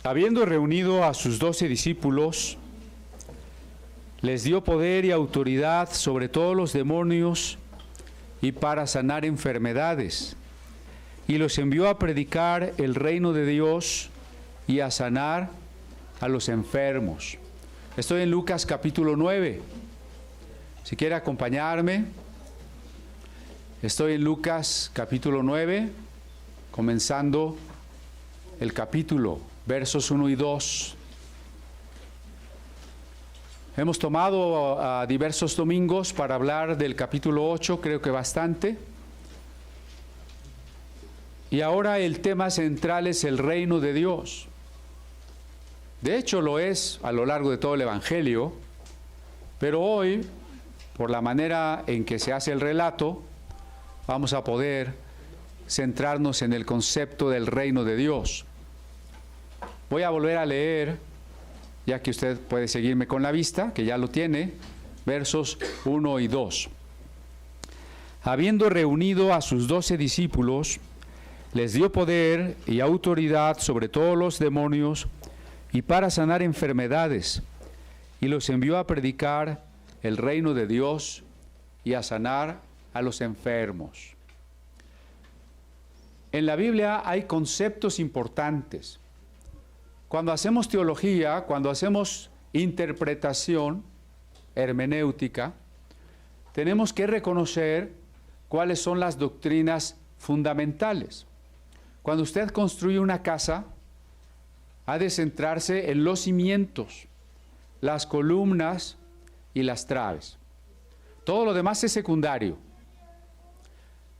Habiendo reunido a sus 12 discípulos, les dio poder y autoridad sobre todos los demonios y para sanar enfermedades, y los envió a predicar el reino de Dios y a sanar a los enfermos. Estoy en Lucas capítulo 9. Si quiere acompañarme, estoy en Lucas capítulo 9, comenzando el capítulo, versos 1 y 2. Hemos tomado diversos domingos para hablar del capítulo 8, creo que bastante. Y ahora el tema central es el reino de Dios. De hecho lo es a lo largo de todo el Evangelio, pero hoy, por la manera en que se hace el relato, vamos a poder centrarnos en el concepto del reino de Dios. Voy a volver a leer, ya que usted puede seguirme con la vista, que ya lo tiene, versos 1 y 2. Habiendo reunido a sus 12 discípulos, les dio poder y autoridad sobre todos los demonios y para sanar enfermedades, y los envió a predicar el reino de Dios y a sanar a los enfermos. En la Biblia hay conceptos importantes. Cuando hacemos teología, cuando hacemos interpretación, hermenéutica, tenemos que reconocer cuáles son las doctrinas fundamentales. Cuando usted construye una casa, ha de centrarse en los cimientos, las columnas y las traves. Todo lo demás es secundario.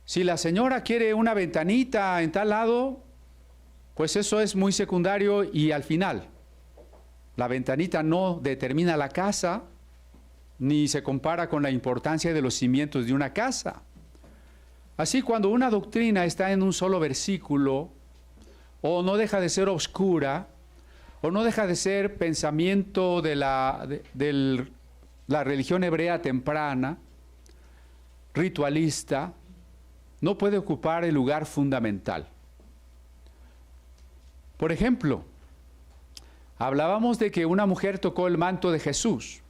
Si la señora quiere una ventanita en tal lado, pues eso es muy secundario y al final. La ventanita no determina la casa, ni se compara con la importancia de los cimientos de una casa. Así, cuando una doctrina está en un solo versículo, o no deja de ser oscura, o no deja de ser pensamiento de la religión hebrea temprana, ritualista, no puede ocupar el lugar fundamental. Por ejemplo, hablábamos de que una mujer tocó el manto de Jesús.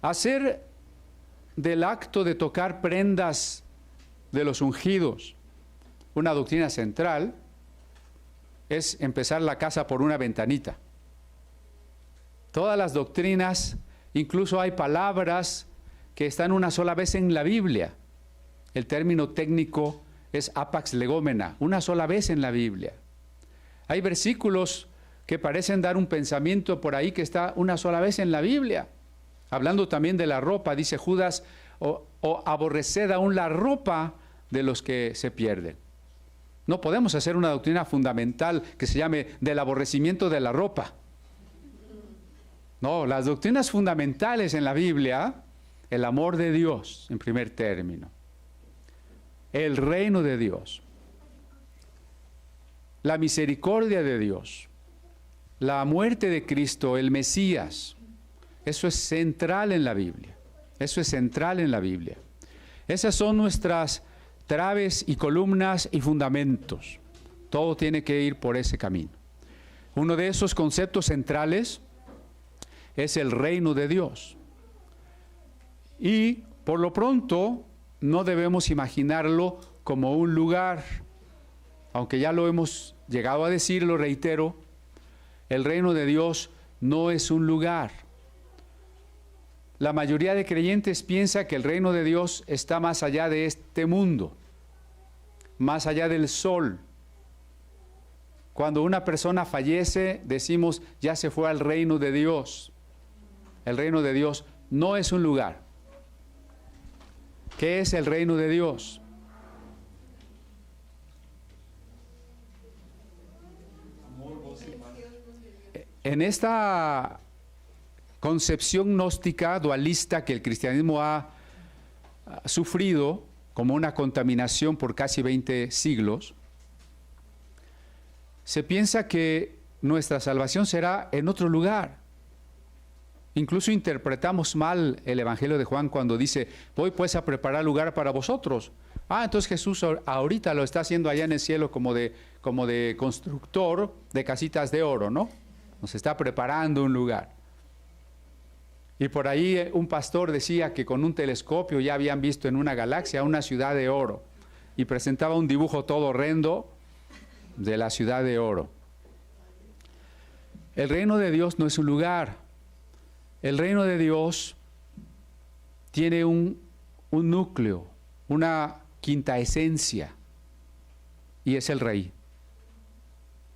Hacer del acto de tocar prendas de los ungidos una doctrina central es empezar la casa por una ventanita. Todas las doctrinas, incluso hay palabras que están una sola vez en la Biblia. El término técnico es apax legómena, una sola vez en la Biblia. Hay versículos que parecen dar un pensamiento por ahí que está una sola vez en la Biblia. Hablando también de la ropa, dice Judas, o aborreced aún la ropa de los que se pierden. No podemos hacer una doctrina fundamental que se llame del aborrecimiento de la ropa. No, las doctrinas fundamentales en la Biblia, el amor de Dios en primer término, el reino de Dios, la misericordia de Dios, la muerte de Cristo, el Mesías, eso es central en la Biblia. Eso es central en la Biblia. Esas son nuestras traves y columnas y fundamentos. Todo tiene que ir por ese camino. Uno de esos conceptos centrales es el reino de Dios. Y por lo pronto no debemos imaginarlo como un lugar. Aunque ya lo hemos llegado a decir, lo reitero, el reino de Dios no es un lugar. La mayoría de creyentes piensa que el reino de Dios está más allá de este mundo, más allá del sol. Cuando una persona fallece, decimos, ya se fue al reino de Dios. El reino de Dios no es un lugar. ¿Qué es el reino de Dios? En esta concepción gnóstica, dualista, que el cristianismo ha sufrido como una contaminación por casi 20 siglos, se piensa que nuestra salvación será en otro lugar. Incluso interpretamos mal el Evangelio de Juan cuando dice, voy pues a preparar lugar para vosotros. Entonces Jesús ahorita lo está haciendo allá en el cielo como de constructor de casitas de oro, ¿no? Nos está preparando un lugar. Y por ahí un pastor decía que con un telescopio ya habían visto en una galaxia una ciudad de oro. Y presentaba un dibujo todo horrendo de la ciudad de oro. El reino de Dios no es un lugar. El reino de Dios tiene un núcleo, una quinta esencia, y es el rey.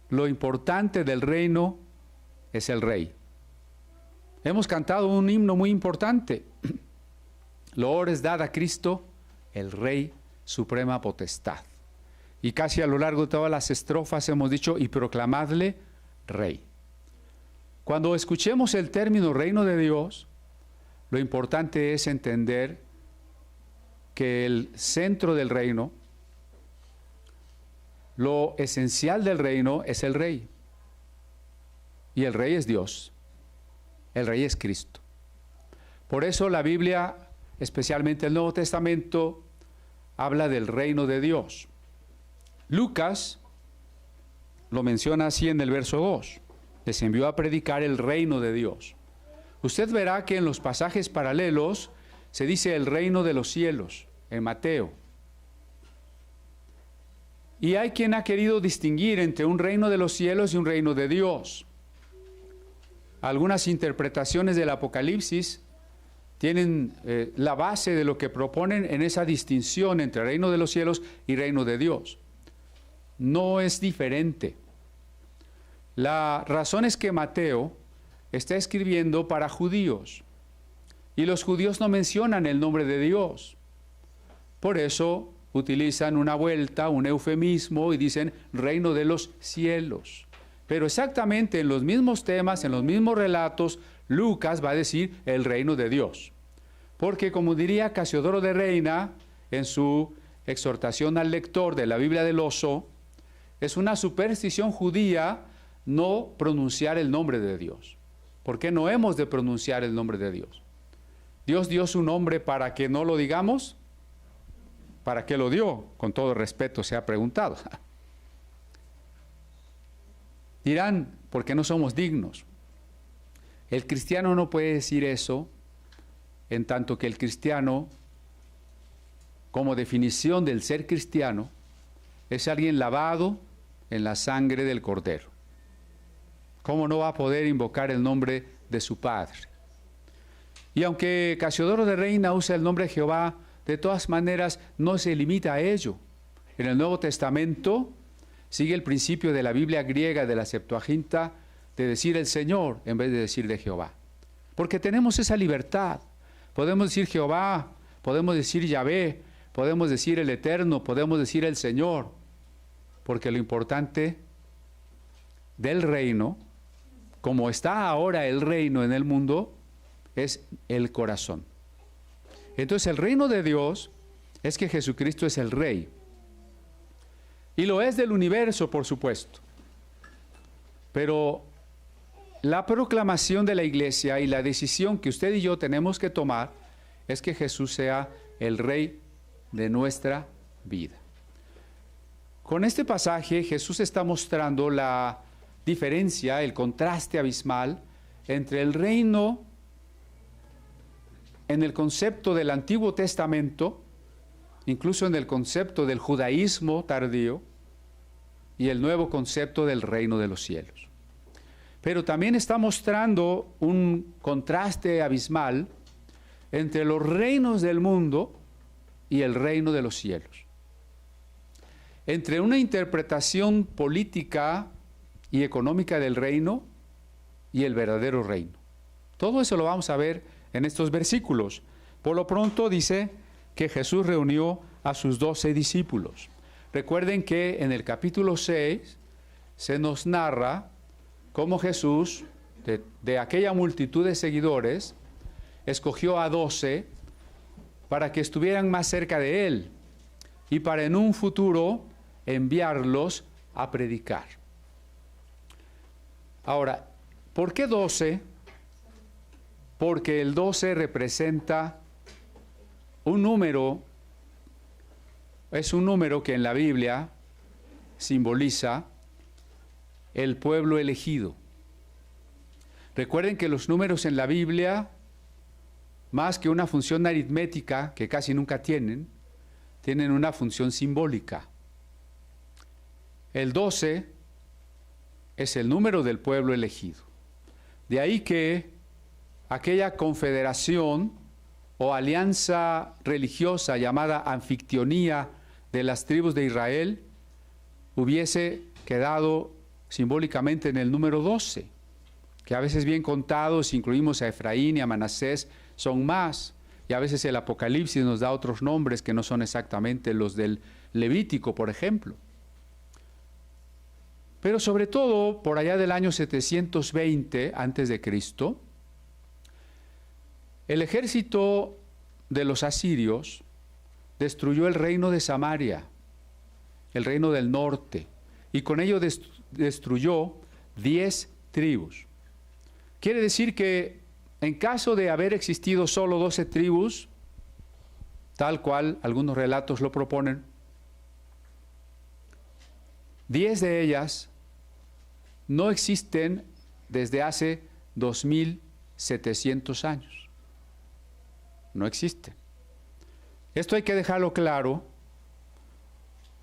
Lo importante del reino es el rey. Hemos cantado un himno muy importante. Loor es dada a Cristo, el Rey, suprema potestad. Y casi a lo largo de todas las estrofas hemos dicho, y proclamadle Rey. Cuando escuchemos el término reino de Dios, lo importante es entender que el centro del reino, lo esencial del reino es el Rey. Y el Rey es Dios. El Rey es Cristo. Por eso la Biblia, especialmente el Nuevo Testamento, habla del reino de Dios. Lucas lo menciona así en el verso 2. Les envió a predicar el reino de Dios. Usted verá que en los pasajes paralelos se dice el reino de los cielos, en Mateo. Y hay quien ha querido distinguir entre un reino de los cielos y un reino de Dios. Algunas interpretaciones del Apocalipsis tienen la base de lo que proponen en esa distinción entre reino de los cielos y reino de Dios. No es diferente. La razón es que Mateo está escribiendo para judíos y los judíos no mencionan el nombre de Dios. Por eso utilizan una vuelta, un eufemismo y dicen reino de los cielos. Pero exactamente en los mismos temas, en los mismos relatos, Lucas va a decir el reino de Dios. Porque como diría Casiodoro de Reina en su exhortación al lector de la Biblia del Oso, es una superstición judía no pronunciar el nombre de Dios. ¿Por qué no hemos de pronunciar el nombre de Dios? ¿Dios dio su nombre para que no lo digamos? ¿Para qué lo dio? Con todo respeto se ha preguntado. Dirán, porque no somos dignos. El cristiano no puede decir eso, en tanto que el cristiano, como definición del ser cristiano, es alguien lavado en la sangre del Cordero. ¿Cómo no va a poder invocar el nombre de su Padre? Y aunque Casiodoro de Reina usa el nombre de Jehová, de todas maneras no se limita a ello. En el Nuevo Testamento sigue el principio de la Biblia griega de la Septuaginta de decir el Señor en vez de decir de Jehová. Porque tenemos esa libertad. Podemos decir Jehová, podemos decir Yahvé, podemos decir el Eterno, podemos decir el Señor. Porque lo importante del reino, como está ahora el reino en el mundo, es el corazón. Entonces el reino de Dios es que Jesucristo es el Rey. Y lo es del universo, por supuesto. Pero la proclamación de la iglesia y la decisión que usted y yo tenemos que tomar es que Jesús sea el Rey de nuestra vida. Con este pasaje Jesús está mostrando la diferencia, el contraste abismal entre el reino en el concepto del Antiguo Testamento, incluso en el concepto del judaísmo tardío, y el nuevo concepto del reino de los cielos. Pero también está mostrando un contraste abismal entre los reinos del mundo y el reino de los cielos. Entre una interpretación política y económica del reino y el verdadero reino. Todo eso lo vamos a ver en estos versículos. Por lo pronto dice que Jesús reunió a sus 12 discípulos. Recuerden que en el capítulo 6 se nos narra cómo Jesús, de aquella multitud de seguidores, escogió a 12 para que estuvieran más cerca de Él y para en un futuro enviarlos a predicar. Ahora, ¿por qué 12? Porque el 12 representa un número es un número que en la Biblia simboliza el pueblo elegido. Recuerden que los números en la Biblia, más que una función aritmética, que casi nunca tienen una función simbólica. El 12 es el número del pueblo elegido. De ahí que aquella confederación o alianza religiosa llamada anfictionía de las tribus de Israel hubiese quedado simbólicamente en el número 12, que a veces bien contados, si incluimos a Efraín y a Manasés, son más, y a veces el Apocalipsis nos da otros nombres que no son exactamente los del Levítico, por ejemplo. Pero sobre todo, por allá del año 720 a.C., el ejército de los asirios destruyó el reino de Samaria, el reino del norte, y con ello destruyó 10 tribus. Quiere decir que en caso de haber existido solo 12 tribus, tal cual algunos relatos lo proponen, 10 de ellas no existen desde hace 2700 años. No existen. Esto hay que dejarlo claro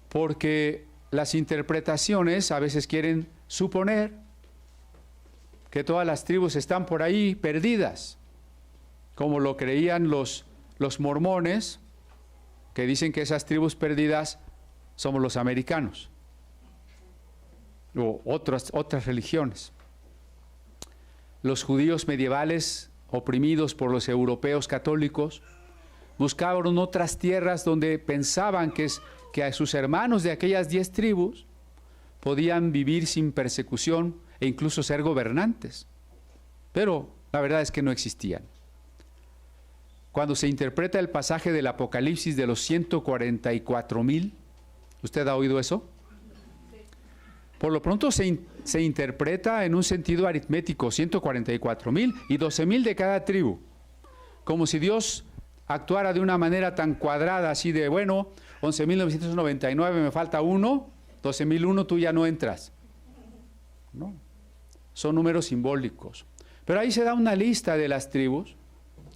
porque las interpretaciones a veces quieren suponer que todas las tribus están por ahí perdidas, como lo creían los mormones, que dicen que esas tribus perdidas somos los americanos o otras religiones. Los judíos medievales, oprimidos por los europeos católicos, buscaban otras tierras donde pensaban que a sus hermanos de aquellas 10 tribus podían vivir sin persecución e incluso ser gobernantes. Pero la verdad es que no existían. Cuando se interpreta el pasaje del Apocalipsis de los 144,000, ¿usted ha oído eso? Por lo pronto se interpreta en un sentido aritmético, 144,000 y 12,000 de cada tribu, como si Dios actuara de una manera tan cuadrada, así de, bueno, 11,999 me falta uno, 12,001 tú ya no entras. No, son números simbólicos. Pero ahí se da una lista de las tribus,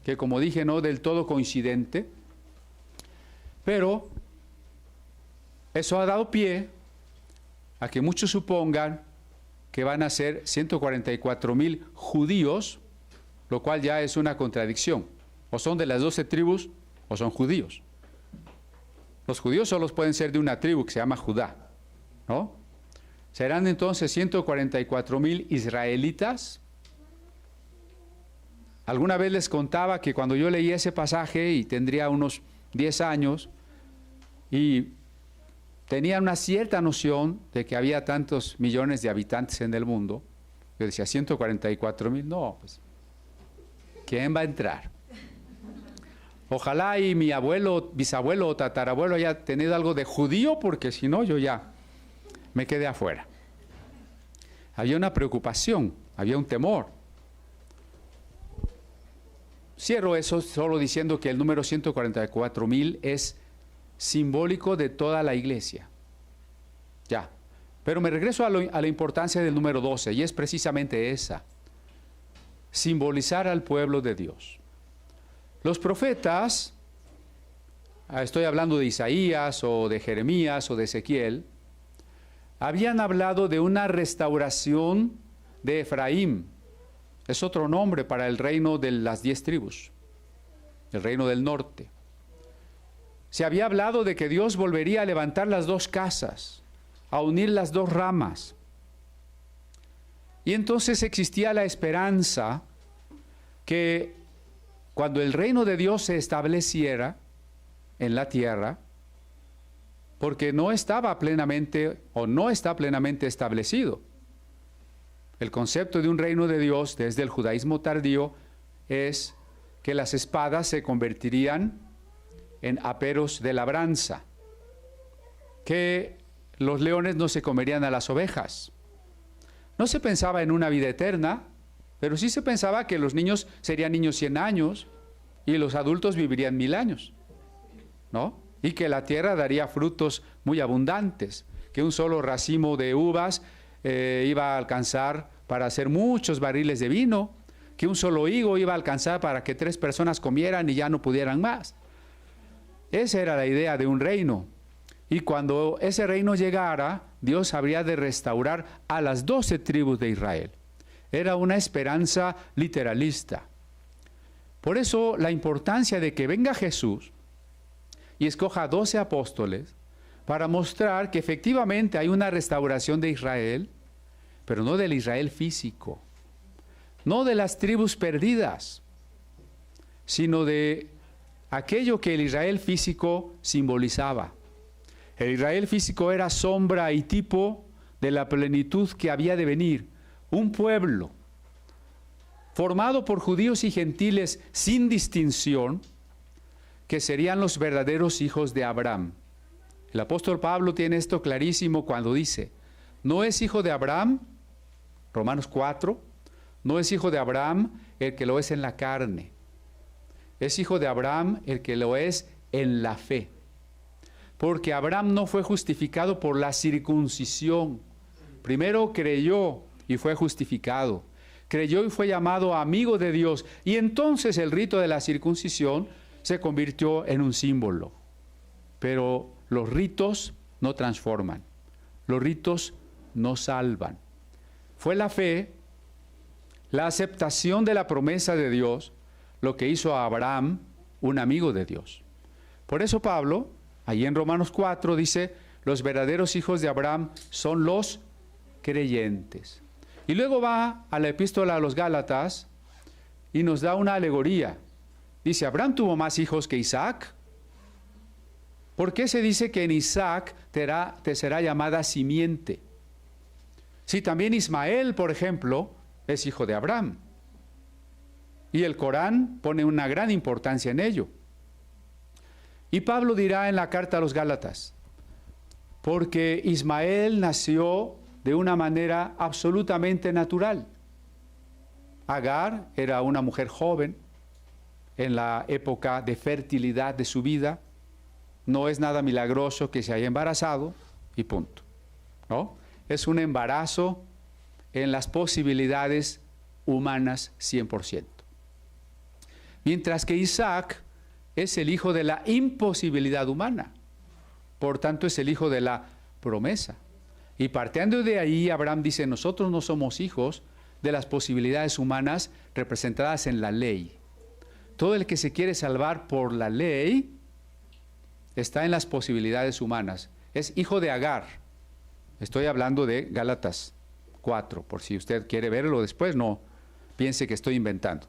que como dije, no del todo coincidente, pero eso ha dado pie a que muchos supongan que van a ser 144,000 judíos, lo cual ya es una contradicción. O son de las 12 tribus o son judíos. Los judíos solo pueden ser de una tribu que se llama Judá, ¿no? Serán entonces 144,000 israelitas. Alguna vez les contaba que cuando yo leí ese pasaje y tendría unos 10 años y tenía una cierta noción de que había tantos millones de habitantes en el mundo, yo decía 144,000, no, pues, ¿quién va a entrar? Ojalá y mi abuelo, bisabuelo o tatarabuelo haya tenido algo de judío, porque si no, yo ya me quedé afuera. Había una preocupación, había un temor. Cierro eso solo diciendo que el número 144,000 es simbólico de toda la iglesia. Ya. Pero me regreso a la importancia del número 12, y es precisamente esa: simbolizar al pueblo de Dios. Los profetas, estoy hablando de Isaías o de Jeremías o de Ezequiel, habían hablado de una restauración de Efraín. Es otro nombre para el reino de las 10 tribus, el reino del norte. Se había hablado de que Dios volvería a levantar las dos casas, a unir las dos ramas. Y entonces existía la esperanza que cuando el reino de Dios se estableciera en la tierra, porque no estaba plenamente o no está plenamente establecido. El concepto de un reino de Dios desde el judaísmo tardío es que las espadas se convertirían en aperos de labranza, que los leones no se comerían a las ovejas. No se pensaba en una vida eterna, pero sí se pensaba que los niños serían niños 100 años y los adultos vivirían 1000 años, ¿no? y que la tierra daría frutos muy abundantes, que un solo racimo de uvas iba a alcanzar para hacer muchos barriles de vino, que un solo higo iba a alcanzar para que 3 personas comieran y ya no pudieran más. Esa era la idea de un reino. Y cuando ese reino llegara, Dios habría de restaurar a las 12 tribus de Israel. Era una esperanza literalista. Por eso la importancia de que venga Jesús y escoja 12 apóstoles para mostrar que efectivamente hay una restauración de Israel, pero no del Israel físico, no de las tribus perdidas, sino de aquello que el Israel físico simbolizaba. El Israel físico era sombra y tipo de la plenitud que había de venir, un pueblo formado por judíos y gentiles sin distinción, que serían los verdaderos hijos de Abraham. El apóstol Pablo tiene esto clarísimo cuando dice, no es hijo de Abraham, Romanos 4, no es hijo de Abraham el que lo es en la carne, es hijo de Abraham el que lo es en la fe. Porque Abraham no fue justificado por la circuncisión. Primero creyó y fue justificado. Creyó y fue llamado amigo de Dios. Y entonces el rito de la circuncisión se convirtió en un símbolo. Pero los ritos no transforman. Los ritos no salvan. Fue la fe, la aceptación de la promesa de Dios, lo que hizo a Abraham un amigo de Dios. Por eso Pablo, allí en Romanos 4, dice, los verdaderos hijos de Abraham son los creyentes. Y luego va a la epístola a los Gálatas y nos da una alegoría. Dice, Abraham tuvo más hijos que Isaac. ¿Por qué se dice que en Isaac te será llamada simiente? Si también Ismael, por ejemplo, es hijo de Abraham. Y el Corán pone una gran importancia en ello. Y Pablo dirá en la carta a los Gálatas, porque Ismael nació de una manera absolutamente natural. Agar era una mujer joven en la época de fertilidad de su vida. No es nada milagroso que se haya embarazado y punto, ¿no? Es un embarazo en las posibilidades humanas 100%. Mientras que Isaac es el hijo de la imposibilidad humana, por tanto es el hijo de la promesa. Y partiendo de ahí, Abraham dice, nosotros no somos hijos de las posibilidades humanas representadas en la ley. Todo el que se quiere salvar por la ley está en las posibilidades humanas. Es hijo de Agar. Estoy hablando de Gálatas 4, por si usted quiere verlo después, no piense que estoy inventando.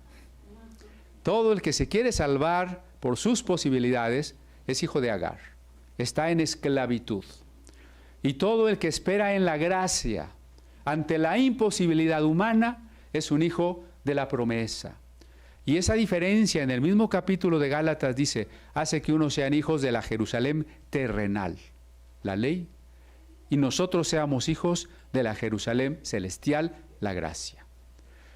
Todo el que se quiere salvar por sus posibilidades es hijo de Agar. Está en esclavitud. Y todo el que espera en la gracia ante la imposibilidad humana es un hijo de la promesa. Y esa diferencia en el mismo capítulo de Gálatas dice, hace que unos sean hijos de la Jerusalén terrenal, la ley, y nosotros seamos hijos de la Jerusalén celestial, la gracia.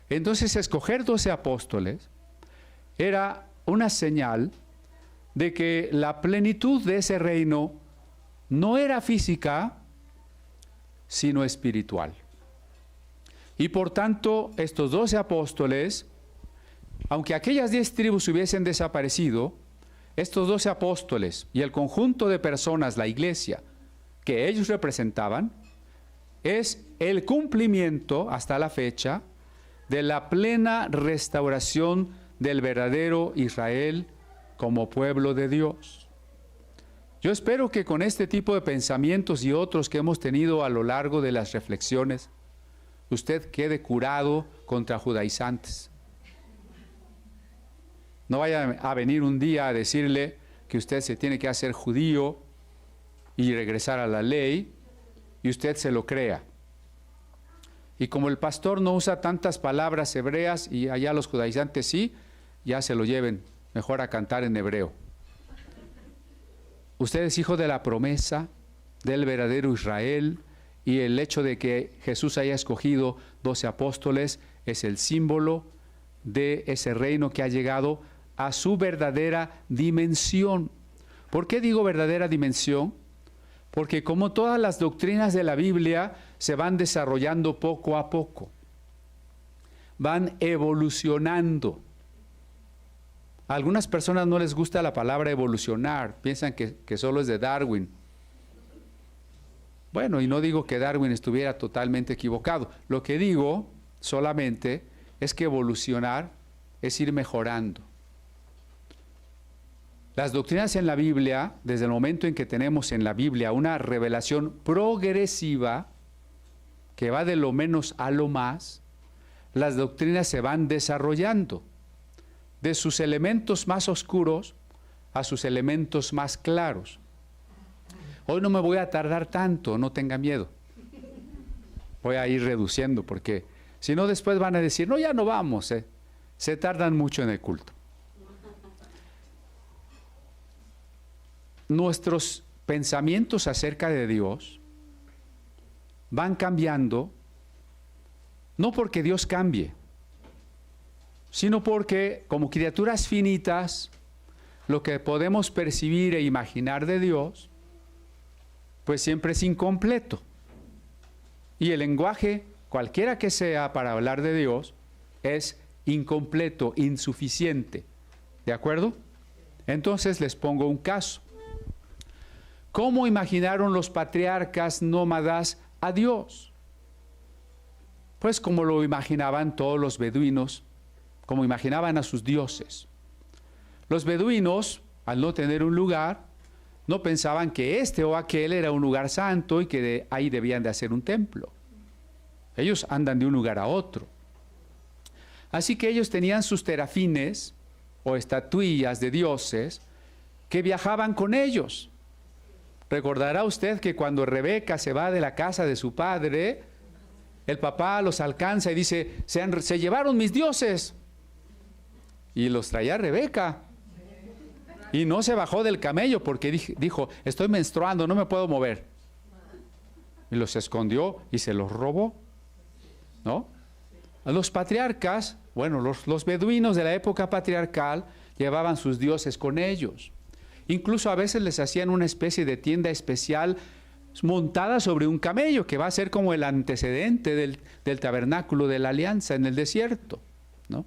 Entonces, escoger 12 apóstoles era una señal de que la plenitud de ese reino no era física, sino espiritual. Y por tanto, estos 12 apóstoles, aunque aquellas 10 tribus hubiesen desaparecido, estos 12 apóstoles y el conjunto de personas, la iglesia, que ellos representaban, es el cumplimiento, hasta la fecha, de la plena restauración del verdadero Israel como pueblo de Dios. Yo espero que con este tipo de pensamientos y otros que hemos tenido a lo largo de las reflexiones, usted quede curado contra judaizantes. No vaya a venir un día a decirle que usted se tiene que hacer judío y regresar a la ley, y usted se lo crea. Y como el pastor no usa tantas palabras hebreas, y allá los judaizantes sí, ya se lo lleven mejor a cantar en hebreo. Usted es hijo de la promesa del verdadero Israel, y el hecho de que Jesús haya escogido 12 apóstoles es el símbolo de ese reino que ha llegado a su verdadera dimensión. ¿Por qué digo verdadera dimensión? Porque como todas las doctrinas de la Biblia se van desarrollando poco a poco, van evolucionando. A algunas personas no les gusta la palabra evolucionar, piensan que solo es de Darwin. Bueno, y no digo que Darwin estuviera totalmente equivocado. Lo que digo solamente es que evolucionar es ir mejorando. Las doctrinas en la Biblia, desde el momento en que tenemos en la Biblia una revelación progresiva, que va de lo menos a lo más, las doctrinas se van desarrollando, de sus elementos más oscuros a sus elementos más claros. Hoy no me voy a tardar tanto, no tenga miedo. Voy a ir reduciendo, porque si no después van a decir, no, ya no vamos, se tardan mucho en el culto. Nuestros pensamientos acerca de Dios van cambiando, no porque Dios cambie, sino porque como criaturas finitas, lo que podemos percibir e imaginar de Dios, pues siempre es incompleto. Y el lenguaje, cualquiera que sea para hablar de Dios, es incompleto, insuficiente. ¿De acuerdo? Entonces les pongo un caso. ¿Cómo imaginaron los patriarcas nómadas a Dios? Pues como lo imaginaban todos los beduinos, como imaginaban a sus dioses. Los beduinos, al no tener un lugar, no pensaban que este o aquel era un lugar santo y que ahí debían de hacer un templo. Ellos andan de un lugar a otro. Así que ellos tenían sus terafines o estatuillas de dioses que viajaban con ellos. Recordará usted que cuando Rebeca se va de la casa de su padre, el papá los alcanza y dice, se llevaron mis dioses. Y los traía Rebeca. Y no se bajó del camello porque dijo, estoy menstruando, no me puedo mover. Y los escondió y se los robó, ¿no? A los patriarcas, bueno, los beduinos de la época patriarcal llevaban sus dioses con ellos. Incluso a veces les hacían una especie de tienda especial montada sobre un camello, que va a ser como el antecedente del tabernáculo de la alianza en el desierto, ¿no?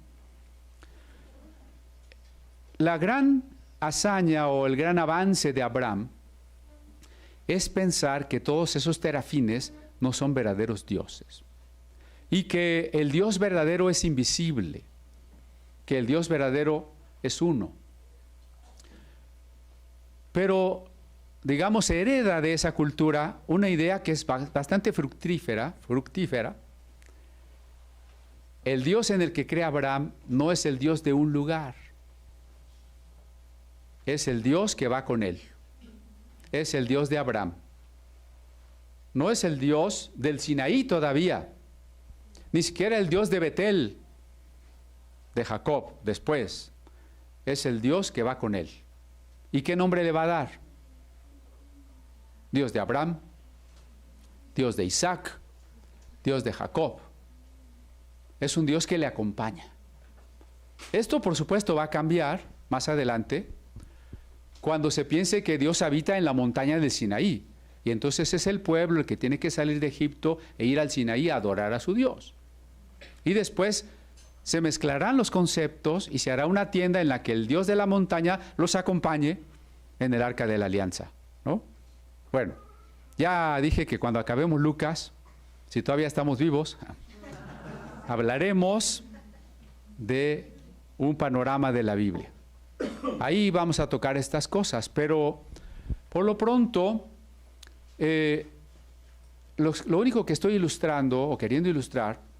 La gran hazaña o el gran avance de Abraham es pensar que todos esos terafines no son verdaderos dioses y que el Dios verdadero es invisible, que el Dios verdadero es uno. Pero, digamos, hereda de esa cultura una idea que es bastante fructífera. El Dios en el que cree Abraham no es el Dios de un lugar, es el Dios que va con él, es el Dios de Abraham. No es el Dios del Sinaí todavía, ni siquiera el Dios de Betel, de Jacob, después. Es el Dios que va con él. ¿Y qué nombre le va a dar? Dios de Abraham, Dios de Isaac, Dios de Jacob. Es un Dios que le acompaña. Esto, por supuesto, va a cambiar más adelante cuando se piense que Dios habita en la montaña del Sinaí. Y entonces es el pueblo el que tiene que salir de Egipto e ir al Sinaí a adorar a su Dios. Y después se mezclarán los conceptos y se hará una tienda en la que el Dios de la montaña los acompañe en el arca de la alianza, ¿no? Bueno, ya dije que cuando acabemos Lucas, si todavía estamos vivos, hablaremos de un panorama de la Biblia. Ahí vamos a tocar estas cosas, pero por lo pronto, lo único que estoy ilustrando o queriendo ilustrar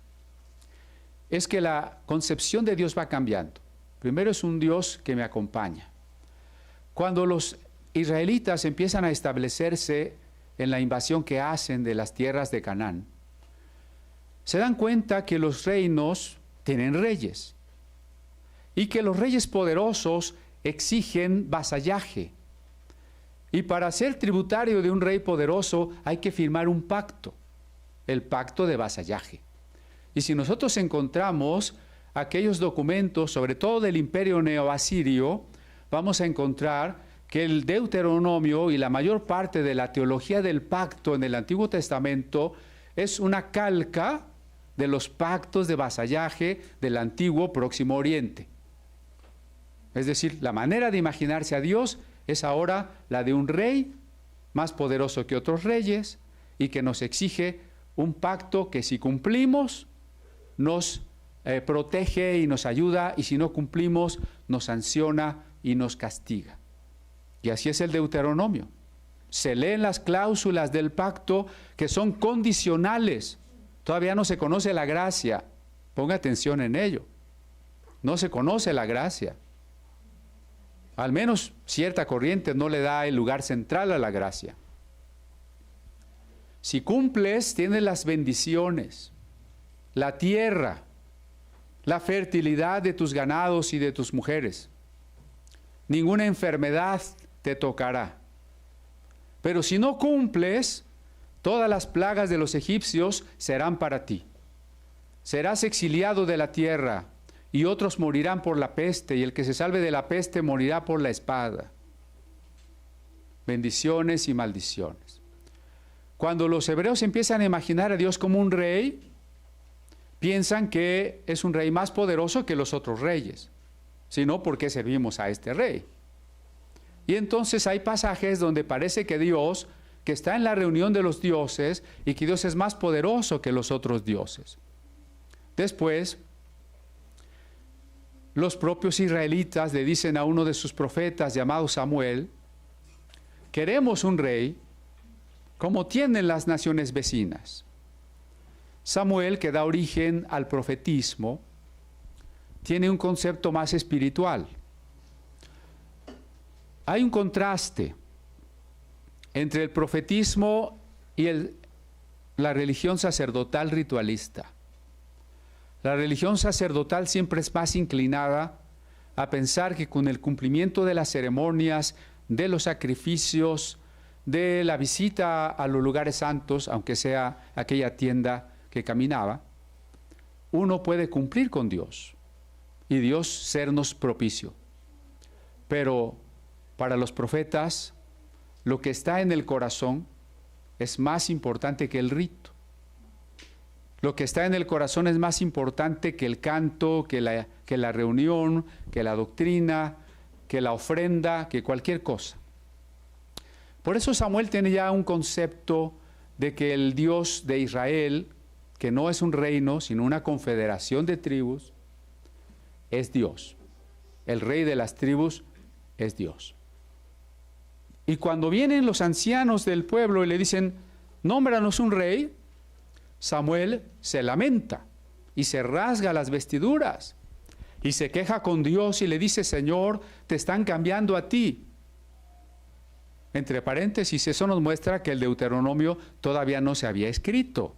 es que la concepción de Dios va cambiando. Primero es un Dios que me acompaña. Cuando los israelitas empiezan a establecerse en la invasión que hacen de las tierras de Canaán, se dan cuenta que los reinos tienen reyes y que los reyes poderosos exigen vasallaje. Y para ser tributario de un rey poderoso hay que firmar un pacto, el pacto de vasallaje. Y si nosotros encontramos aquellos documentos, sobre todo del imperio neoasirio, vamos a encontrar que el Deuteronomio y la mayor parte de la teología del pacto en el Antiguo Testamento es una calca de los pactos de vasallaje del antiguo Próximo Oriente. Es decir, la manera de imaginarse a Dios es ahora la de un rey más poderoso que otros reyes y que nos exige un pacto que si cumplimos nos protege y nos ayuda, y si no cumplimos nos sanciona y nos castiga. Y así es el Deuteronomio. Se leen las cláusulas del pacto que son condicionales. Todavía no se conoce la gracia. Ponga atención en ello. No se conoce la gracia. Al menos cierta corriente no le da el lugar central a la gracia. Si cumples, tienes las bendiciones, la tierra, la fertilidad de tus ganados y de tus mujeres. Ninguna enfermedad te tocará. Pero si no cumples, todas las plagas de los egipcios serán para ti. Serás exiliado de la tierra, y otros morirán por la peste, y el que se salve de la peste morirá por la espada. Bendiciones y maldiciones. Cuando los hebreos empiezan a imaginar a Dios como un rey, piensan que es un rey más poderoso que los otros reyes. Si no, ¿por qué servimos a este rey? Y entonces hay pasajes donde parece que Dios, que está en la reunión de los dioses, y que Dios es más poderoso que los otros dioses. Después, los propios israelitas le dicen a uno de sus profetas llamado Samuel: queremos un rey como tienen las naciones vecinas. Samuel, que da origen al profetismo, tiene un concepto más espiritual. Hay un contraste entre el profetismo y la religión sacerdotal ritualista. La religión sacerdotal siempre es más inclinada a pensar que con el cumplimiento de las ceremonias, de los sacrificios, de la visita a los lugares santos, aunque sea aquella tienda que caminaba, uno puede cumplir con Dios y Dios sernos propicio. Pero para los profetas, lo que está en el corazón es más importante que el rito. Lo que está en el corazón es más importante que el canto, que la reunión, que la doctrina, que la ofrenda, que cualquier cosa. Por eso Samuel tiene ya un concepto de que el Dios de Israel, que no es un reino, sino una confederación de tribus, es Dios. El rey de las tribus es Dios. Y cuando vienen los ancianos del pueblo y le dicen: nómbranos un rey, Samuel se lamenta y se rasga las vestiduras y se queja con Dios y le dice: Señor, te están cambiando a ti. Entre paréntesis, eso nos muestra que el Deuteronomio todavía no se había escrito,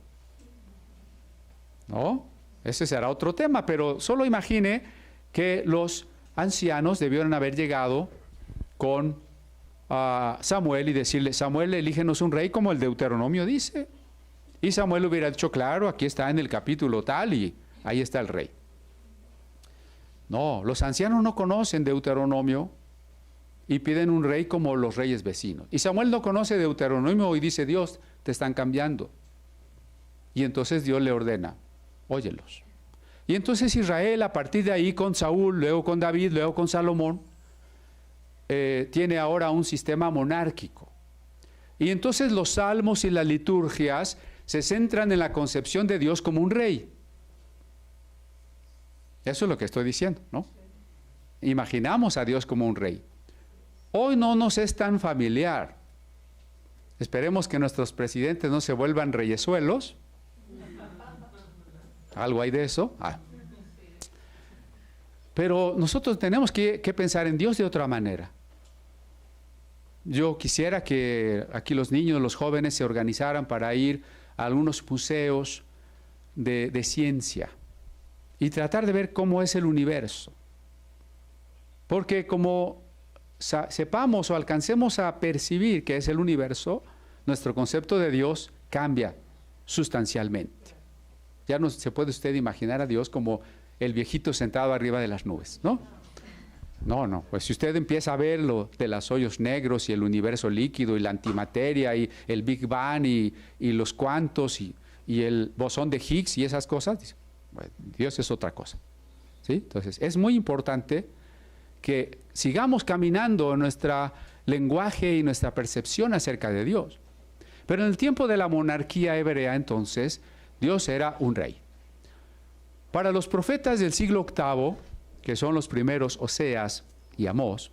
¿no? Ese será otro tema, pero solo imagine que los ancianos debieron haber llegado con Samuel y decirle: Samuel, elígenos un rey como el Deuteronomio dice. Y Samuel hubiera dicho: claro, aquí está en el capítulo tal y ahí está el rey. No, los ancianos no conocen Deuteronomio y piden un rey como los reyes vecinos. Y Samuel no conoce Deuteronomio y dice: Dios, te están cambiando. Y entonces Dios le ordena: óyelos. Y entonces Israel, a partir de ahí, con Saúl, luego con David, luego con Salomón, tiene ahora un sistema monárquico. Y entonces los salmos y las liturgias se centran en la concepción de Dios como un rey. Eso es lo que estoy diciendo, ¿no? Imaginamos a Dios como un rey. Hoy no nos es tan familiar. Esperemos que nuestros presidentes no se vuelvan reyesuelos. Algo hay de eso. Pero nosotros tenemos que pensar en Dios de otra manera. Yo quisiera que aquí los niños, los jóvenes se organizaran para ir a algunos museos de ciencia y tratar de ver cómo es el universo. Porque como sepamos o alcancemos a percibir qué es el universo, nuestro concepto de Dios cambia sustancialmente. Ya no se puede usted imaginar a Dios como el viejito sentado arriba de las nubes, ¿no? No, pues si usted empieza a ver lo de los hoyos negros y el universo líquido y la antimateria y el Big Bang y los cuantos y el bosón de Higgs y esas cosas, dice, bueno, Dios es otra cosa. ¿Sí? Entonces, es muy importante que sigamos caminando en nuestro lenguaje y nuestra percepción acerca de Dios. Pero en el tiempo de la monarquía hebrea, entonces, Dios era un rey. Para los profetas del siglo VIII, que son los primeros Oseas y Amós,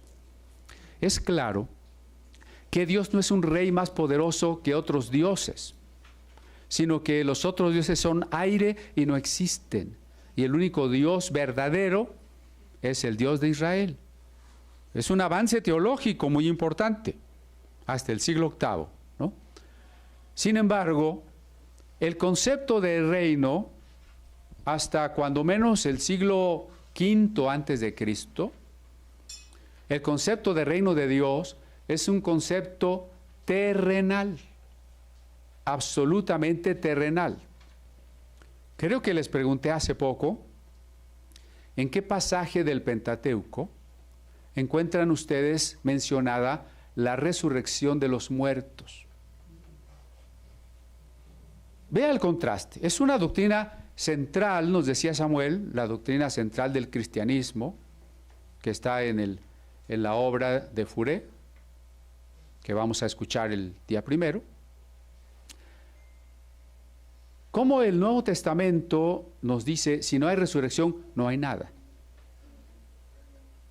es claro que Dios no es un rey más poderoso que otros dioses, sino que los otros dioses son aire y no existen. Y el único Dios verdadero es el Dios de Israel. Es un avance teológico muy importante, hasta el siglo VIII, ¿no? Sin embargo, el concepto de reino, hasta cuando menos el siglo V antes de Cristo, el concepto de reino de Dios es un concepto terrenal, absolutamente terrenal. Creo que les pregunté hace poco, ¿en qué pasaje del Pentateuco encuentran ustedes mencionada la resurrección de los muertos? Vea el contraste. Es una doctrina central, nos decía Samuel, la doctrina central del cristianismo, que está en la obra de Furé, que vamos a escuchar el día primero. Como el Nuevo Testamento nos dice, si no hay resurrección, no hay nada.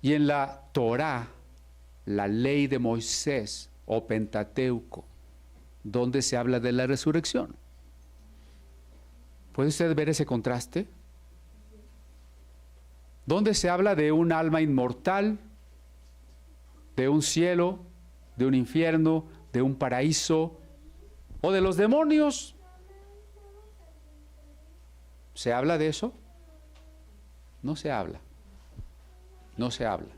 Y en la Torá, la ley de Moisés o Pentateuco, ¿dónde se habla de la resurrección? ¿Puede usted ver ese contraste? ¿Dónde se habla de un alma inmortal, de un cielo, de un infierno, de un paraíso o de los demonios? ¿Se habla de eso? No se habla. No se habla.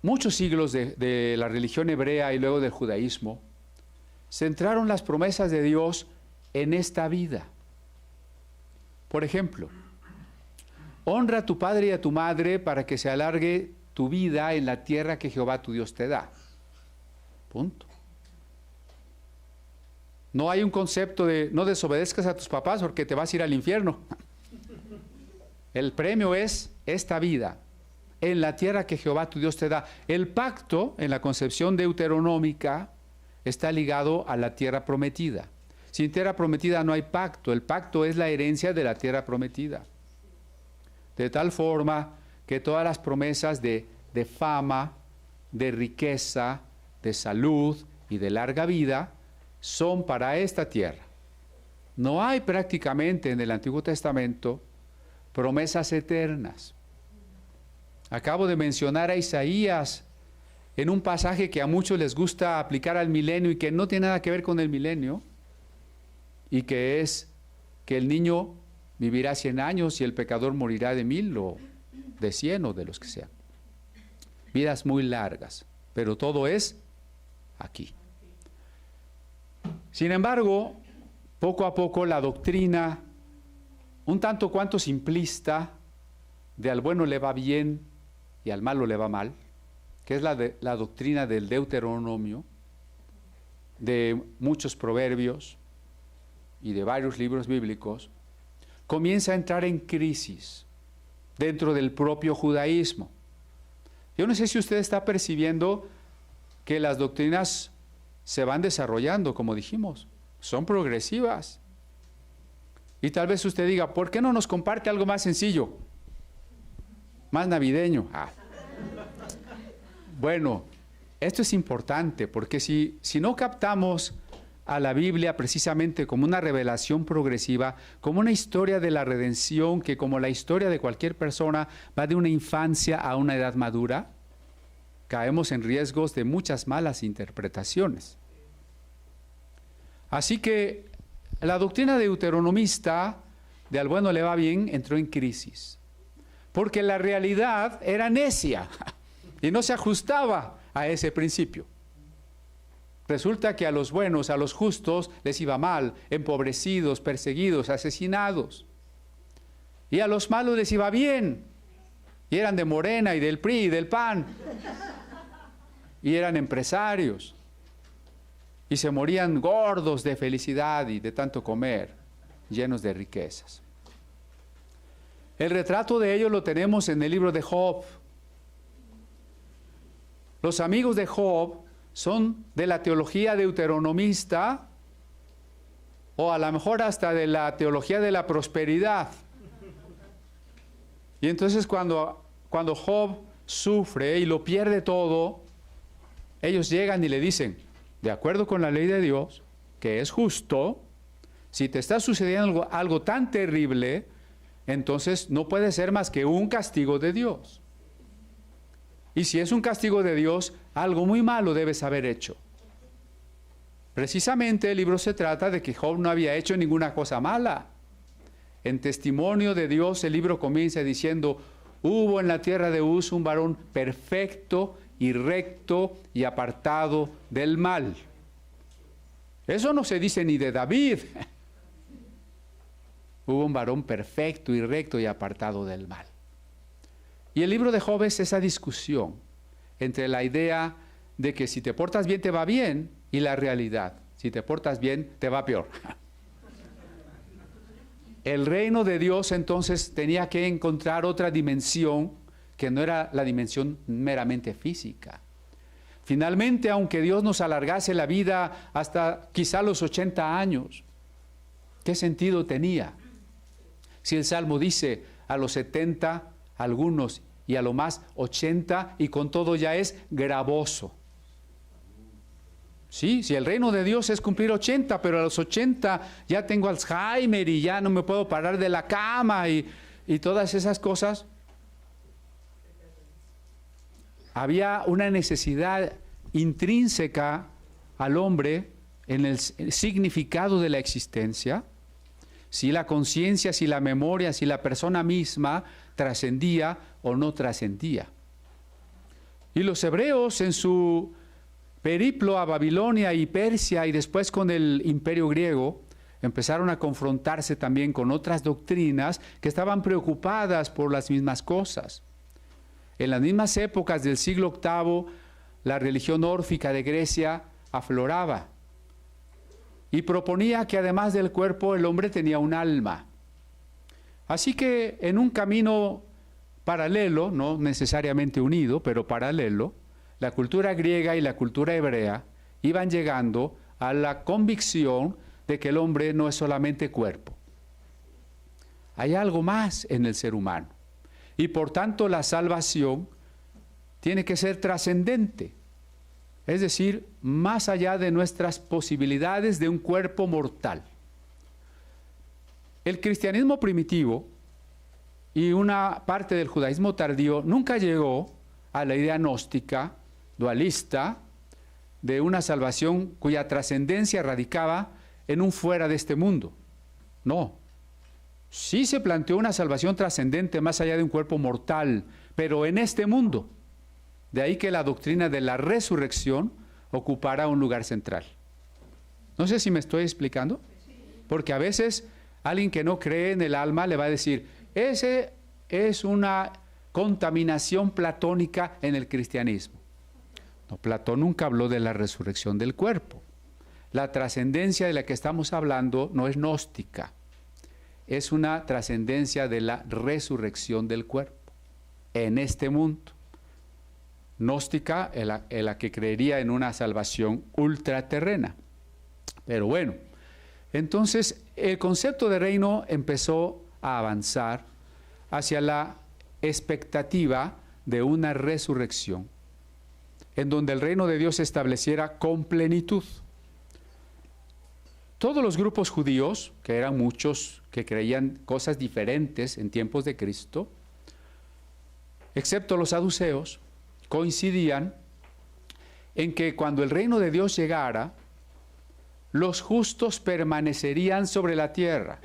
Muchos siglos de la religión hebrea y luego del judaísmo centraron las promesas de Dios en esta vida. Por ejemplo, honra a tu padre y a tu madre para que se alargue tu vida en la tierra que Jehová tu Dios te da. Punto. No hay un concepto de no desobedezcas a tus papás porque te vas a ir al infierno. El premio es esta vida en la tierra que Jehová tu Dios te da. El pacto en la concepción deuteronómica está ligado a la tierra prometida. Sin tierra prometida no hay pacto. El pacto es la herencia de la tierra prometida. De tal forma que todas las promesas de fama, de riqueza, de salud y de larga vida son para esta tierra. No hay prácticamente en el Antiguo Testamento promesas eternas. Acabo de mencionar a Isaías en un pasaje que a muchos les gusta aplicar al milenio y que no tiene nada que ver con el milenio, y que es que el niño vivirá 100 años y el pecador morirá de 1000 o de 100 o de los que sean. Vidas muy largas, pero todo es aquí. Sin embargo, poco a poco la doctrina, un tanto cuanto simplista, de al bueno le va bien y al malo le va mal, que es la doctrina del Deuteronomio, de muchos proverbios y de varios libros bíblicos, comienza a entrar en crisis dentro del propio judaísmo. Yo no sé si usted está percibiendo que las doctrinas se van desarrollando, como dijimos, son progresivas. Y tal vez usted diga, ¿por qué no nos comparte algo más sencillo? Más navideño. Bueno, esto es importante, porque si no captamos a la Biblia precisamente como una revelación progresiva, como una historia de la redención, que como la historia de cualquier persona va de una infancia a una edad madura, caemos en riesgos de muchas malas interpretaciones. Así que la doctrina deuteronomista de al bueno le va bien entró en crisis, porque la realidad era necia y no se ajustaba a ese principio. Resulta que a los buenos, a los justos, les iba mal, empobrecidos, perseguidos, asesinados. Y a los malos les iba bien. y eran de Morena y del PRI y del PAN, y eran empresarios, y se morían gordos de felicidad y de tanto comer, llenos de riquezas. El retrato de ellos lo tenemos en el libro de Job. Los amigos de Job son de la teología deuteronomista, o a lo mejor hasta de la teología de la prosperidad. Y entonces cuando Job sufre y lo pierde todo, ellos llegan y le dicen, de acuerdo con la ley de Dios, que es justo, si te está sucediendo algo tan terrible, entonces no puede ser más que un castigo de Dios. Y si es un castigo de Dios, algo muy malo debes haber hecho. Precisamente el libro se trata de que Job no había hecho ninguna cosa mala. En testimonio de Dios el libro comienza diciendo, hubo en la tierra de Uz un varón perfecto y recto y apartado del mal. Eso no se dice ni de David. Hubo un varón perfecto y recto y apartado del mal. Y el libro de Job es esa discusión entre la idea de que si te portas bien te va bien y la realidad, si te portas bien te va peor. El reino de Dios entonces tenía que encontrar otra dimensión que no era la dimensión meramente física. Finalmente, aunque Dios nos alargase la vida hasta quizá los 80 años, ¿qué sentido tenía? Si el Salmo dice a los 70, algunos, y a lo más 80, y con todo ya es gravoso. Sí, si el reino de Dios es cumplir 80, pero a los 80 ya tengo Alzheimer y ya no me puedo parar de la cama y todas esas cosas. Había una necesidad intrínseca al hombre en el significado de la existencia, si la conciencia, si la memoria, si la persona misma trascendía o no trascendía. Y los hebreos en su periplo a Babilonia y Persia y después con el imperio griego, empezaron a confrontarse también con otras doctrinas que estaban preocupadas por las mismas cosas. En las mismas épocas del siglo VIII, la religión órfica de Grecia afloraba y proponía que además del cuerpo el hombre tenía un alma. Así que en un camino paralelo, no necesariamente unido, pero paralelo, la cultura griega y la cultura hebrea iban llegando a la convicción de que el hombre no es solamente cuerpo. Hay algo más en el ser humano. Y por tanto la salvación tiene que ser trascendente. Es decir, más allá de nuestras posibilidades de un cuerpo mortal. El cristianismo primitivo y una parte del judaísmo tardío nunca llegó a la idea gnóstica, dualista, de una salvación cuya trascendencia radicaba en un fuera de este mundo. No. Sí se planteó una salvación trascendente más allá de un cuerpo mortal, pero en este mundo. De ahí que la doctrina de la resurrección ocupara un lugar central. No sé si me estoy explicando, porque a veces alguien que no cree en el alma le va a decir, ese es una contaminación platónica en el cristianismo. No, Platón nunca habló de la resurrección del cuerpo. La trascendencia de la que estamos hablando no es gnóstica, es una trascendencia de la resurrección del cuerpo en este mundo. Gnóstica en la que creería en una salvación ultraterrena. Pero bueno, entonces el concepto de reino empezó a avanzar hacia la expectativa de una resurrección, en donde el reino de Dios se estableciera con plenitud. Todos los grupos judíos, que eran muchos, que creían cosas diferentes en tiempos de Cristo, excepto los saduceos, coincidían en que cuando el reino de Dios llegara, los justos permanecerían sobre la tierra.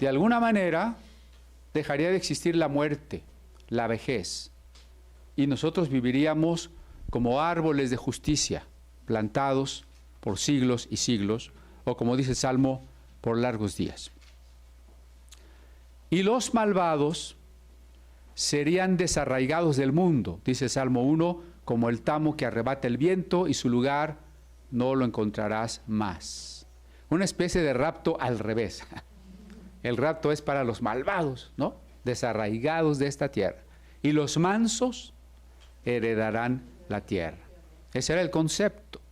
De alguna manera, dejaría de existir la muerte, la vejez, y nosotros viviríamos como árboles de justicia, plantados por siglos y siglos, o como dice el Salmo, por largos días. Y los malvados serían desarraigados del mundo, dice el Salmo 1, como el tamo que arrebata el viento y su lugar no lo encontrarás más. Una especie de rapto al revés. El rapto es para los malvados, ¿no? Desarraigados de esta tierra. Y los mansos heredarán la tierra. Ese era el concepto.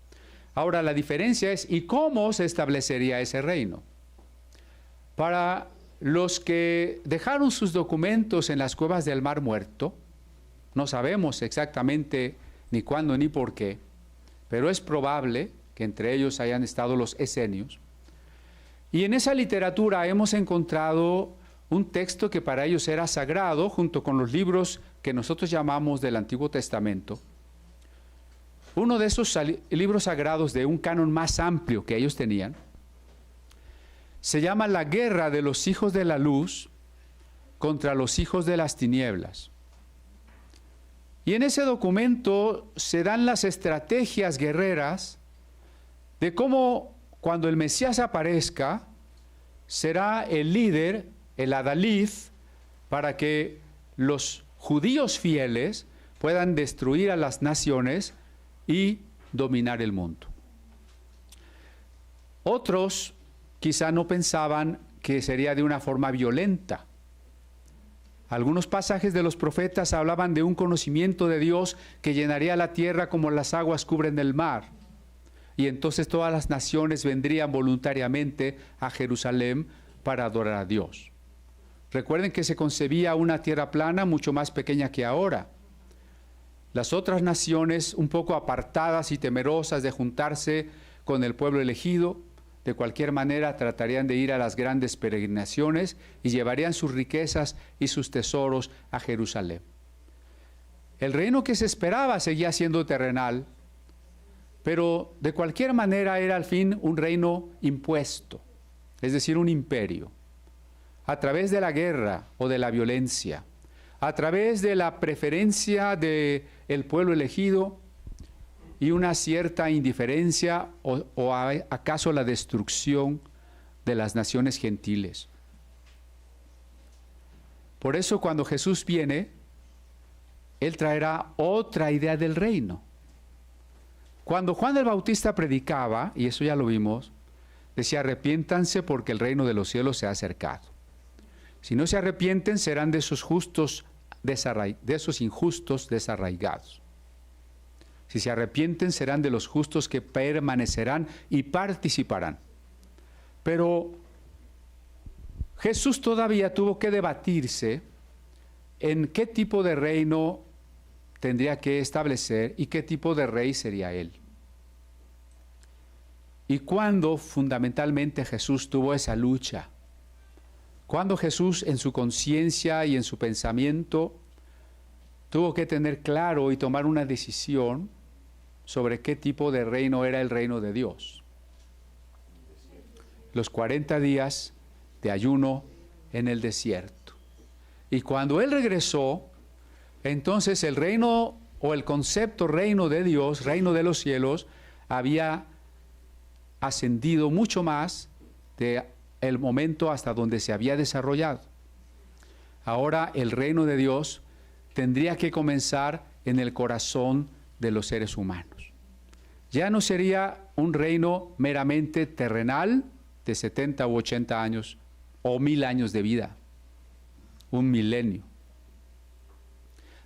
Ahora la diferencia es, ¿y cómo se establecería ese reino? Para los que dejaron sus documentos en las cuevas del Mar Muerto, no sabemos exactamente ni cuándo ni por qué, pero es probable que entre ellos hayan estado los esenios. Y en esa literatura hemos encontrado un texto que para ellos era sagrado, junto con los libros que nosotros llamamos del Antiguo Testamento. Uno de esos libros sagrados de un canon más amplio que ellos tenían, se llama La guerra de los hijos de la luz contra los hijos de las tinieblas. Y en ese documento se dan las estrategias guerreras de cómo cuando el Mesías aparezca, será el líder, el adalid, para que los judíos fieles puedan destruir a las naciones y dominar el mundo. Otros quizá no pensaban que sería de una forma violenta. Algunos pasajes de los profetas hablaban de un conocimiento de Dios que llenaría la tierra como las aguas cubren el mar. Y entonces todas las naciones vendrían voluntariamente a Jerusalén para adorar a Dios. Recuerden que se concebía una tierra plana mucho más pequeña que ahora. Las otras naciones, un poco apartadas y temerosas de juntarse con el pueblo elegido, de cualquier manera tratarían de ir a las grandes peregrinaciones y llevarían sus riquezas y sus tesoros a Jerusalén. El reino que se esperaba seguía siendo terrenal, pero de cualquier manera era al fin un reino impuesto, es decir, un imperio, a través de la guerra o de la violencia, a través de la preferencia del pueblo elegido y una cierta indiferencia o acaso la destrucción de las naciones gentiles. Por eso cuando Jesús viene, Él traerá otra idea del reino. Cuando Juan el Bautista predicaba, y eso ya lo vimos, decía: arrepiéntanse porque el reino de los cielos se ha acercado. Si no se arrepienten, serán de esos injustos desarraigados. Si se arrepienten, serán de los justos que permanecerán y participarán. Pero Jesús todavía tuvo que debatirse en qué tipo de reino tendría que establecer y qué tipo de rey sería Él. Y cuando fundamentalmente Jesús tuvo esa lucha, cuando Jesús en su conciencia y en su pensamiento tuvo que tener claro y tomar una decisión sobre qué tipo de reino era el reino de Dios. Los 40 días de ayuno en el desierto. Y cuando Él regresó, entonces el reino o el concepto reino de Dios, reino de los cielos, había ascendido mucho más de el momento hasta donde se había desarrollado. Ahora el reino de Dios tendría que comenzar en el corazón de los seres humanos. Ya no sería un reino meramente terrenal de 70 u 80 años o 1000 años de vida, un milenio.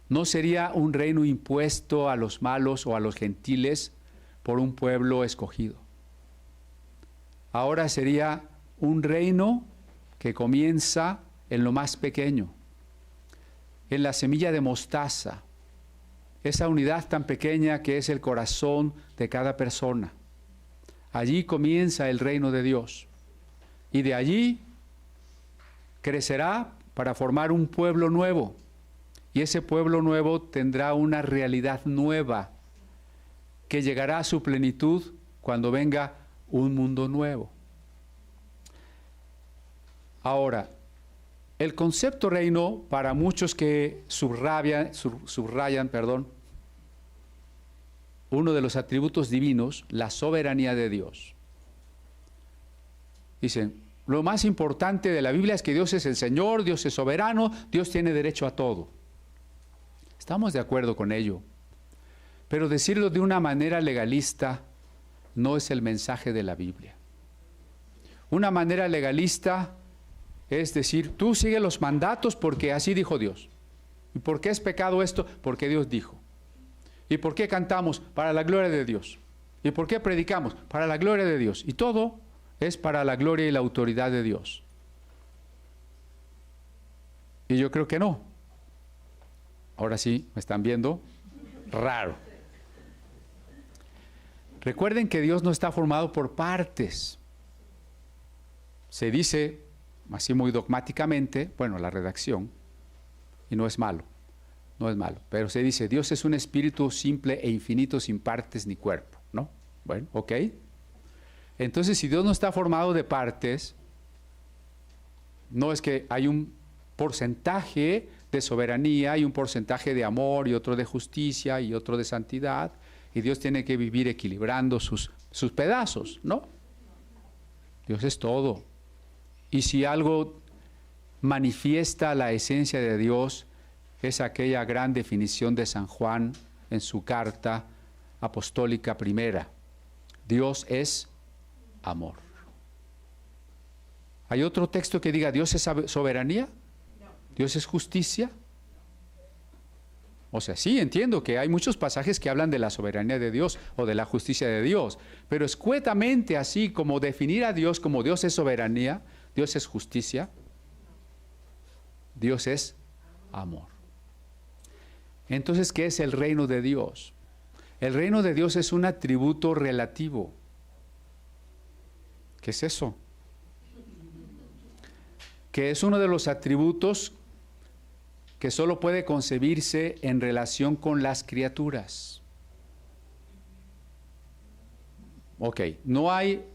No sería un reino impuesto a los malos o a los gentiles por un pueblo escogido. Ahora sería un reino que comienza en lo más pequeño, en la semilla de mostaza, esa unidad tan pequeña que es el corazón de cada persona. Allí comienza el reino de Dios y de allí crecerá para formar un pueblo nuevo, y ese pueblo nuevo tendrá una realidad nueva que llegará a su plenitud cuando venga un mundo nuevo. Ahora, el concepto reino, para muchos que subrayan, uno de los atributos divinos, la soberanía de Dios. Dicen, lo más importante de la Biblia es que Dios es el Señor, Dios es soberano, Dios tiene derecho a todo. Estamos de acuerdo con ello. Pero decirlo de una manera legalista no es el mensaje de la Biblia. Una manera legalista es decir, tú sigue los mandatos porque así dijo Dios. ¿Y por qué es pecado esto? Porque Dios dijo. ¿Y por qué cantamos? Para la gloria de Dios. ¿Y por qué predicamos? Para la gloria de Dios. Y todo es para la gloria y la autoridad de Dios. Y yo creo que no. Ahora sí, me están viendo raro. Recuerden que Dios no está formado por partes. Se dice, así muy dogmáticamente, bueno, la redacción, y no es malo, pero se dice, Dios es un espíritu simple e infinito sin partes ni cuerpo, ¿no? Bueno, ok. Entonces, si Dios no está formado de partes, no es que hay un porcentaje de soberanía y un porcentaje de amor y otro de justicia y otro de santidad, y Dios tiene que vivir equilibrando sus pedazos, ¿no? Dios es todo. Y si algo manifiesta la esencia de Dios, es aquella gran definición de San Juan en su carta apostólica primera. Dios es amor. ¿Hay otro texto que diga Dios es soberanía? ¿Dios es justicia? O sea, sí, entiendo que hay muchos pasajes que hablan de la soberanía de Dios o de la justicia de Dios, pero escuetamente así como definir a Dios como Dios es soberanía, Dios es justicia, Dios es amor. Entonces, ¿qué es el reino de Dios? El reino de Dios es un atributo relativo. ¿Qué es eso? Que es uno de los atributos que solo puede concebirse en relación con las criaturas. Ok,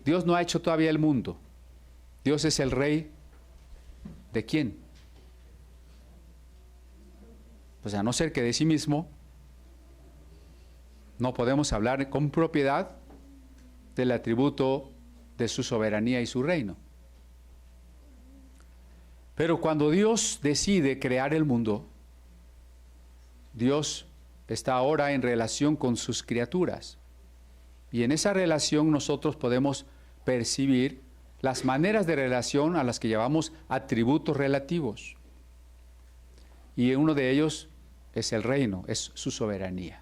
Dios no ha hecho todavía el mundo. Dios es el rey ¿de quién? Pues a no ser que de sí mismo, no podemos hablar con propiedad del atributo de su soberanía y su reino. Pero cuando Dios decide crear el mundo, Dios está ahora en relación con sus criaturas. Y en esa relación nosotros podemos percibir las maneras de relación a las que llamamos atributos relativos. Y uno de ellos es el reino, es su soberanía.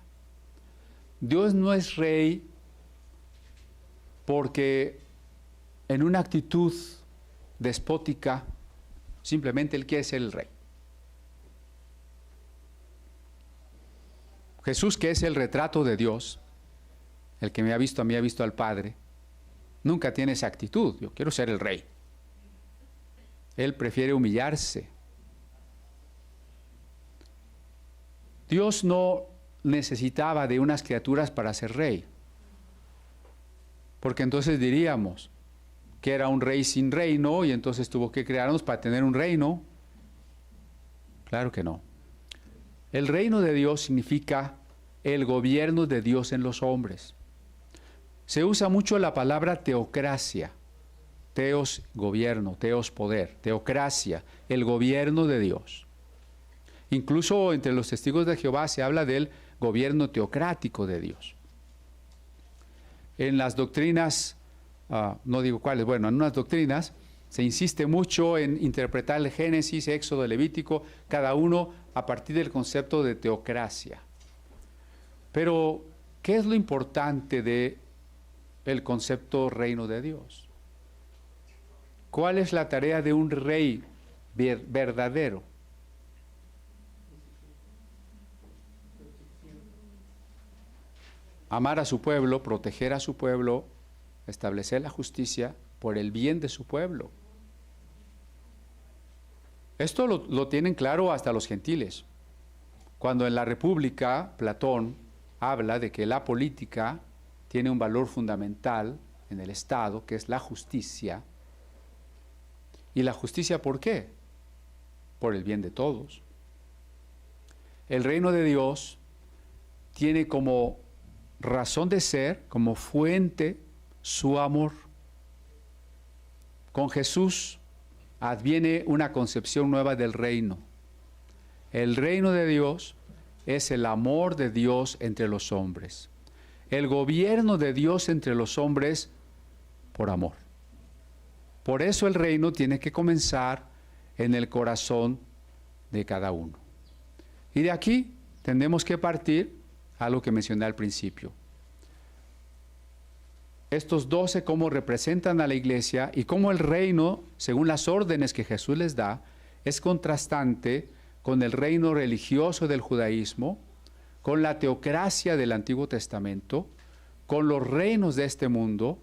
Dios no es rey porque en una actitud despótica simplemente Él quiere ser el rey. Jesús, que es el retrato de Dios, el que me ha visto a mí, ha visto al Padre, nunca tiene esa actitud, yo quiero ser el rey. Él prefiere humillarse. Dios no necesitaba de unas criaturas para ser rey, porque entonces diríamos que era un rey sin reino y entonces tuvo que crearnos para tener un reino. Claro que no. El reino de Dios significa el gobierno de Dios en los hombres. Se usa mucho la palabra teocracia. Teos, gobierno, teos, poder. Teocracia, el gobierno de Dios. Incluso entre los testigos de Jehová se habla del gobierno teocrático de Dios. En las doctrinas, no digo cuáles, bueno, en unas doctrinas se insiste mucho en interpretar el Génesis, Éxodo, Levítico, cada uno a partir del concepto de teocracia. Pero, ¿qué es lo importante del concepto reino de Dios? ¿Cuál es la tarea de un rey verdadero? Amar a su pueblo, proteger a su pueblo, establecer la justicia por el bien de su pueblo. Esto lo tienen claro hasta los gentiles. Cuando en la República Platón habla de que la política tiene un valor fundamental en el Estado, que es la justicia. ¿Y la justicia por qué? Por el bien de todos. El reino de Dios tiene como razón de ser, como fuente, su amor. Con Jesús adviene una concepción nueva del reino. El reino de Dios es el amor de Dios entre los hombres. El gobierno de Dios entre los hombres por amor. Por eso el reino tiene que comenzar en el corazón de cada uno. Y de aquí tenemos que partir a lo que mencioné al principio. Estos 12 cómo representan a la iglesia y cómo el reino, según las órdenes que Jesús les da, es contrastante con el reino religioso del judaísmo, con la teocracia del Antiguo Testamento, con los reinos de este mundo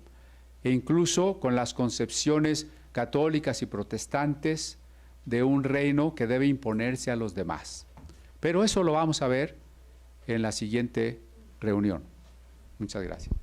e incluso con las concepciones católicas y protestantes de un reino que debe imponerse a los demás. Pero eso lo vamos a ver en la siguiente reunión. Muchas gracias.